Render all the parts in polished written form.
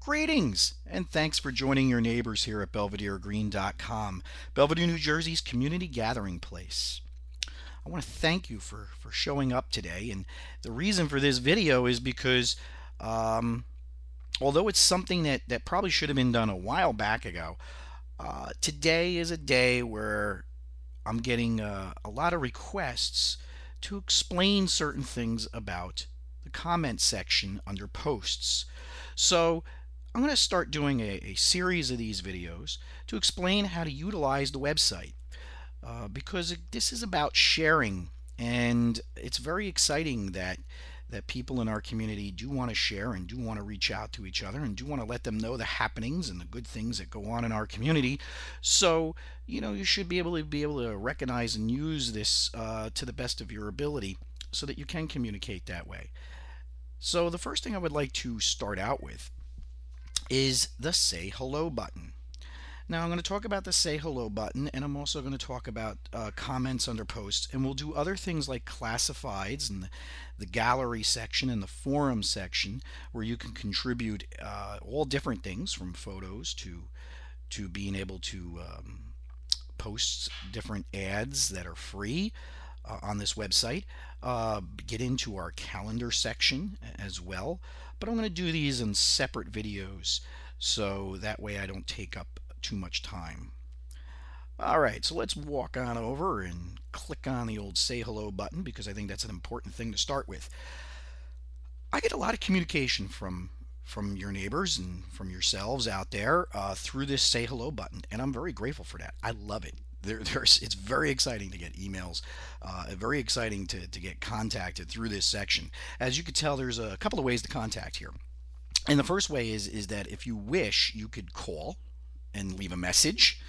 Greetings, and thanks for joining your neighbors here at BelvedereGreen.com, Belvedere, New Jersey's community gathering place. I want to thank you for showing up today, and the reason for this video is because although it's something that probably should have been done a while back ago, today is a day where I'm getting a lot of requests to explain certain things about the comment section under posts. So I'm going to start doing a series of these videos to explain how to utilize the website because this is about sharing, and it's very exciting that people in our community do want to share and do want to reach out to each other and do want to let them know the happenings and the good things that go on in our community. So you should be able to recognize and use this to the best of your ability so that you can communicate that way. So the first thing I would like to start out with is the Say Hello button. Now I'm going to talk about the Say Hello button, and I'm also going to talk about comments under posts, and we'll do other things like classifieds and the gallery section and the forum section, where you can contribute all different things from photos to being able to post different ads that are free on this website, get into our calendar section as well. But I'm going to do these in separate videos so that way I don't take up too much time. Alright, so let's walk on over and click on the old Say Hello button, because I think that's an important thing to start with. I get a lot of communication from your neighbors and from yourselves out there through this Say Hello button, and I'm very grateful for that. I love it. It's very exciting to get emails, very exciting to get contacted through this section. As you can tell, there's a couple of ways to contact here. And the first way is that if you wish, you could call and leave a message.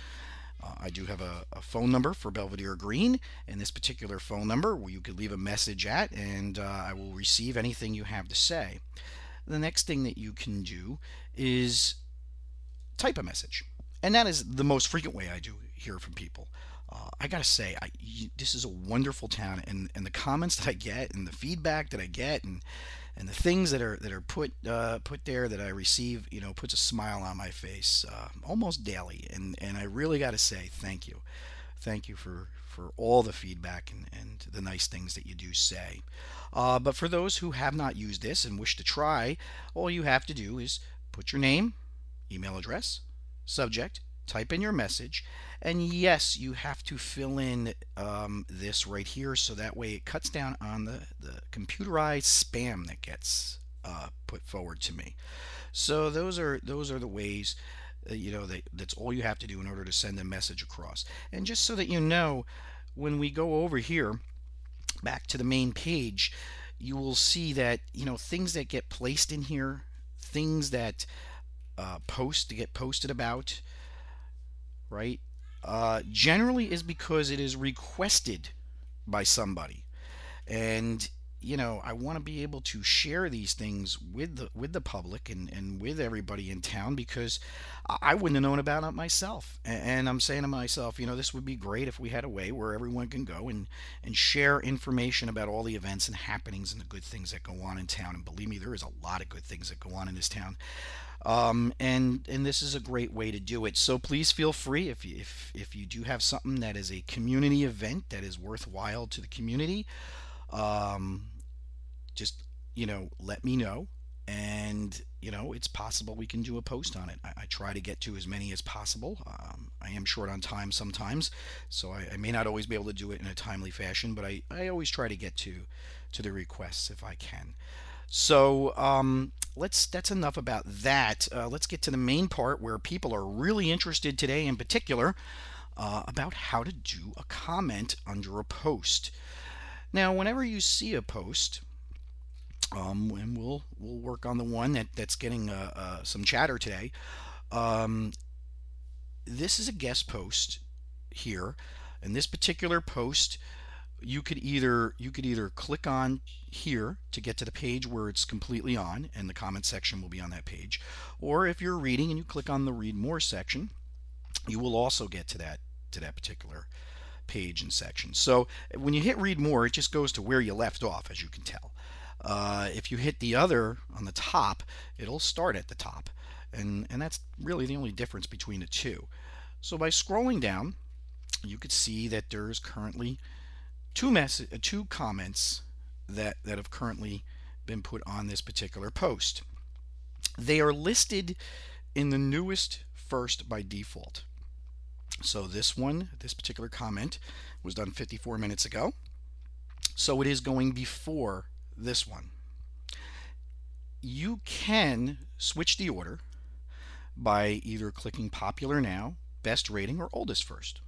I do have a phone number for Belvedere Green, and this particular phone number where you could leave a message at, and I will receive anything you have to say. The next thing that you can do is type a message, and that is the most frequent way I do hear from people. I gotta say, this is a wonderful town, and the comments that I get and the feedback that I get and the things that are put there that I receive, puts a smile on my face almost daily, and I really got to say thank you for all the feedback and the nice things that you do say. But for those who have not used this and wish to try, all you have to do is put your name, email address, subject, type in your message, and yes, you have to fill in this right here, so that way it cuts down on the computerized spam that gets put forward to me. So those are the ways that's all you have to do in order to send a message across. And just so that you know, when we go over here back to the main page, you will see that things that get placed in here, things that get posted about, right, generally is because it is requested by somebody. And I want to be able to share these things with the public and with everybody in town, because I wouldn't have known about it myself. And I'm saying to myself, this would be great if we had a way where everyone can go and share information about all the events and happenings and the good things that go on in town. And believe me, there is a lot of good things that go on in this town. And this is a great way to do it. So please feel free, if you do have something that is a community event that is worthwhile to the community, just let me know, and it's possible we can do a post on it. I try to get to as many as possible. I am short on time sometimes, so I may not always be able to do it in a timely fashion, but I always try to get to the requests if I can. So that's enough about that. Let's get to the main part where people are really interested today, in particular about how to do a comment under a post. Now, whenever you see a post, and we'll work on the one that's getting some chatter today. This is a guest post here, and this particular post, you could either click on here to get to the page where it's completely on, and the comment section will be on that page, or if you're reading and you click on the read more section, you will also get to that particular page and section. So when you hit read more, it just goes to where you left off, as you can tell. If you hit the other on the top, it'll start at the top, and that's really the only difference between the two. So by scrolling down, you could see that there's currently two comments that have currently been put on this particular post. They are listed in the newest first by default. So this particular comment was done 54 minutes ago. So it is going before this one. You can switch the order by either clicking popular now, best rating, or oldest first.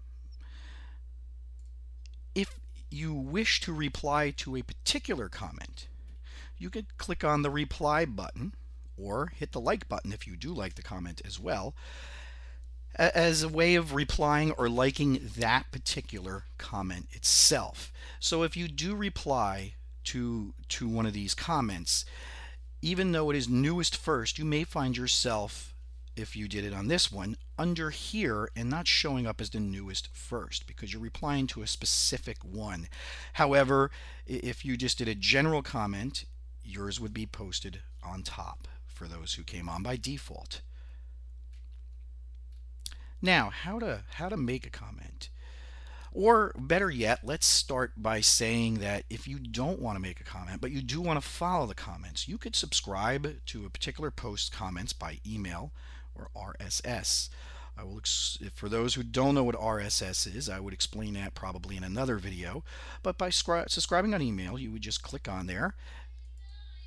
If you wish to reply to a particular comment, you could click on the reply button or hit the like button if you do like the comment as well, as a way of replying or liking that particular comment itself. So if you do reply to one of these comments, even though it is newest first, you may find yourself, if you did it on this one, under here and not showing up as the newest first because you're replying to a specific one. However, if you just did a general comment, yours would be posted on top for those who came on by default. Now, how to make a comment? Or better yet, let's start by saying that if you don't want to make a comment, but you do want to follow the comments, you could subscribe to a particular post's comments by email or RSS. For those who don't know what RSS is, I would explain that probably in another video. But by subscribing on email, you would just click on there.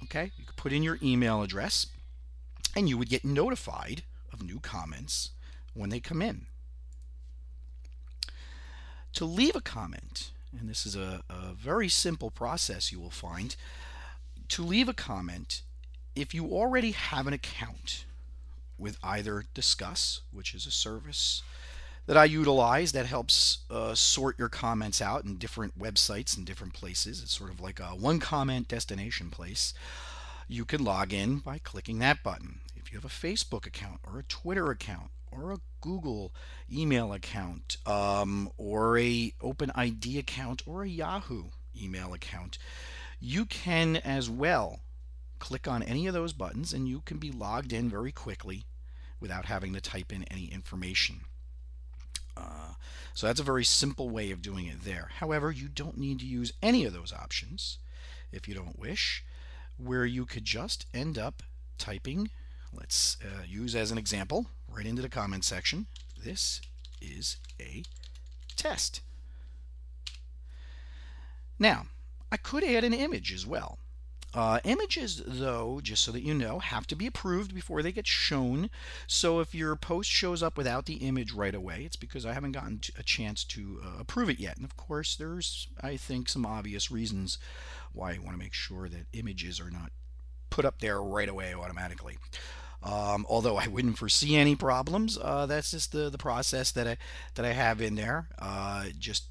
Okay, you could put in your email address, and you would get notified of new comments when they come in. To leave a comment, and this is a very simple process you will find, to leave a comment, if you already have an account with either Disqus, which is a service that I utilize that helps sort your comments out in different websites and different places. It's sort of like a one comment destination place. You can log in by clicking that button. If you have a Facebook account or a Twitter account or a Google email account or a OpenID account or a Yahoo email account, you can as well click on any of those buttons and you can be logged in very quickly without having to type in any information. So that's a very simple way of doing it there. However, you don't need to use any of those options if you don't wish, where you could just end up typing, let's use as an example, right into the comment section, this is a test. Now, I could add an image as well. Images, though, just so that you know, have to be approved before they get shown. So if your post shows up without the image right away, it's because I haven't gotten a chance to approve it yet. And of course, there's, I think, some obvious reasons why you want to make sure that images are not put up there right away automatically. Although I wouldn't foresee any problems, that's just the process that I have in there, just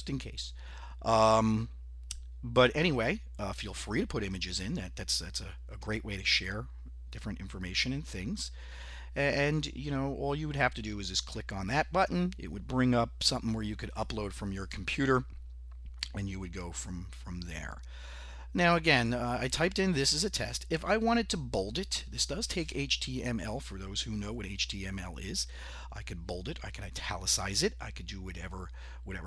in case. But anyway, feel free to put images in. That's a great way to share different information and things. And all you would have to do is just click on that button. It would bring up something where you could upload from your computer, and you would go from there. Now again, I typed in this is a test. If I wanted to bold it, this does take HTML for those who know what HTML is. I could bold it, I can italicize it, I could do whatever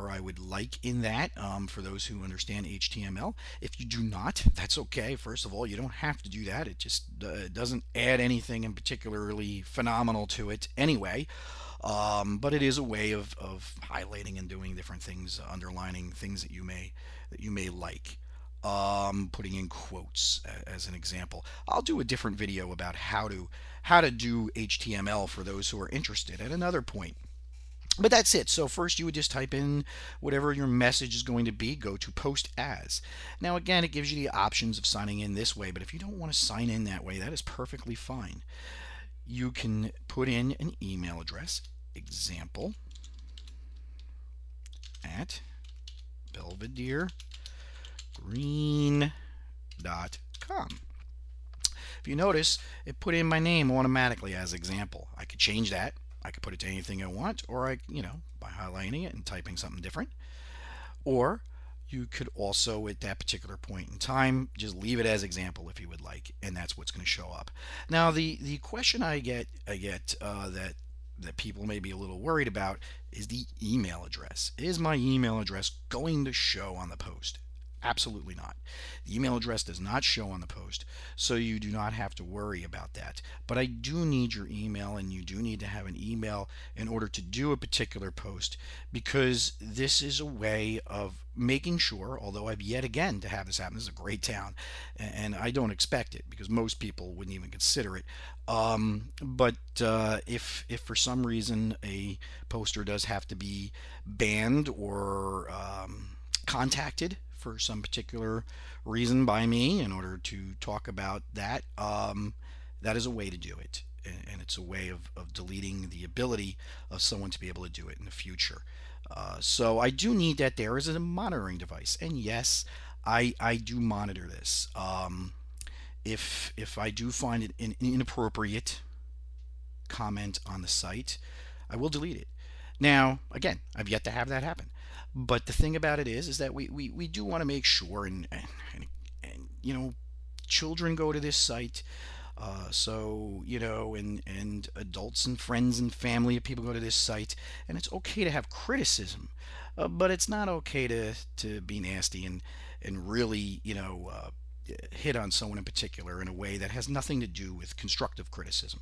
I would like in that for those who understand HTML. If you do not, that's okay. First of all, you don't have to do that. It just doesn't add anything in particularly phenomenal to it anyway. But it is a way of highlighting and doing different things, underlining things that you may like. Putting in quotes as an example. I'll do a different video about how to do HTML for those who are interested at another point. But that's it. So first you would just type in whatever your message is going to be, go to post as. Now again, it gives you the options of signing in this way, but if you don't want to sign in that way, that is perfectly fine. You can put in an email address, example at belvederegreen.com. If you notice, it put in my name automatically as example. I could change that. I could put it to anything I want, or by highlighting it and typing something different. Or You could also, at that particular point in time, just leave it as example if you would like, and that's what's going to show up. Now, the question I get that people may be a little worried about is the email address. Is my email address going to show on the post? Absolutely not. The email address does not show on the post, so you do not have to worry about that. But I do need your email, and you do need to have an email in order to do a particular post, because this is a way of making sure, although I've yet again to have this happen. This is a great town, and I don't expect it because most people wouldn't even consider it. But if for some reason a poster does have to be banned or contacted for some particular reason by me in order to talk about that, that is a way to do it. And it's a way of deleting the ability of someone to be able to do it in the future. So I do need that there as a monitoring device. And yes, I do monitor this. If I do find it an inappropriate comment on the site, I will delete it. Now, again, I've yet to have that happen. But the thing about it is that we do want to make sure, and you know, children go to this site, so you know, and adults and friends and family of people go to this site, and it's okay to have criticism, but it's not okay to be nasty and really, you know, hit on someone in particular in a way that has nothing to do with constructive criticism.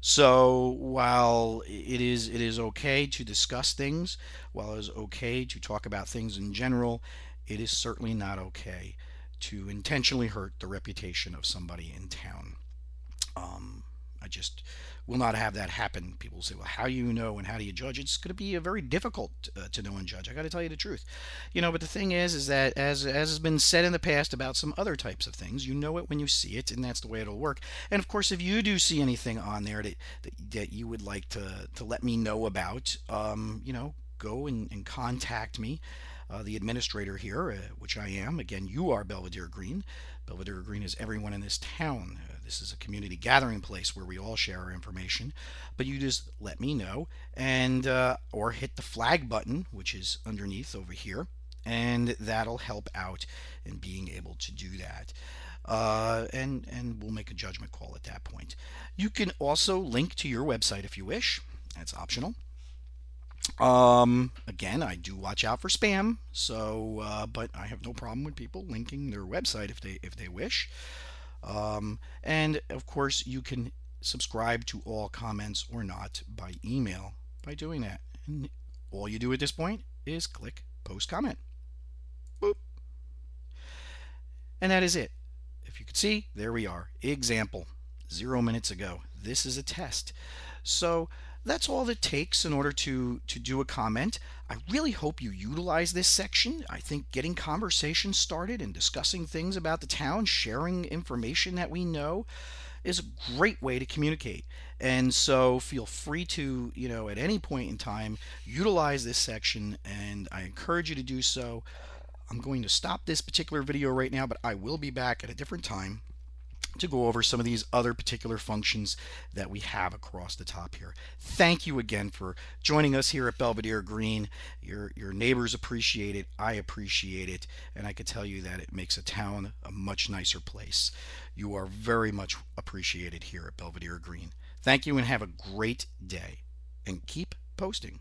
So while it is okay to discuss things, while it is okay to talk about things in general, it is certainly not okay to intentionally hurt the reputation of somebody in town. I just will not have that happen. People say, well, how do you know and how do you judge? It's going to be a very difficult to know and judge. I got to tell you the truth. You know, but the thing is that as has been said in the past about some other types of things, you know it when you see it, and that's the way it'll work. And of course, if you do see anything on there that you would like to let me know about, you know, go and contact me. The administrator here, which I am. Again, you are Belvedere Green. Belvedere Green is everyone in this town. This is a community gathering place where we all share our information. But you just let me know, and or hit the flag button, which is underneath over here, and that'll help out in being able to do that. And we'll make a judgment call at that point. You can also link to your website if you wish. That's optional. Again, I do watch out for spam, so but I have no problem with people linking their website if they wish. And of course, you can subscribe to all comments or not by email by doing that. And all you do at this point is click post comment. Boop. And that is it. If you could see, there we are. Example, 0 minutes ago. This is a test. So that's all it takes in order to do a comment. I really hope you utilize this section. I think getting conversations started and discussing things about the town, sharing information that we know, is a great way to communicate. And so feel free to, you know, at any point in time, utilize this section, and I encourage you to do so. I'm going to stop this particular video right now, but I will be back at a different time to go over some of these other particular functions that we have across the top here. Thank you again for joining us here at Belvedere Green. Your neighbors appreciate it, I appreciate it, and I can tell you that it makes a town a much nicer place. You are very much appreciated here at Belvedere Green. Thank you and have a great day, and keep posting.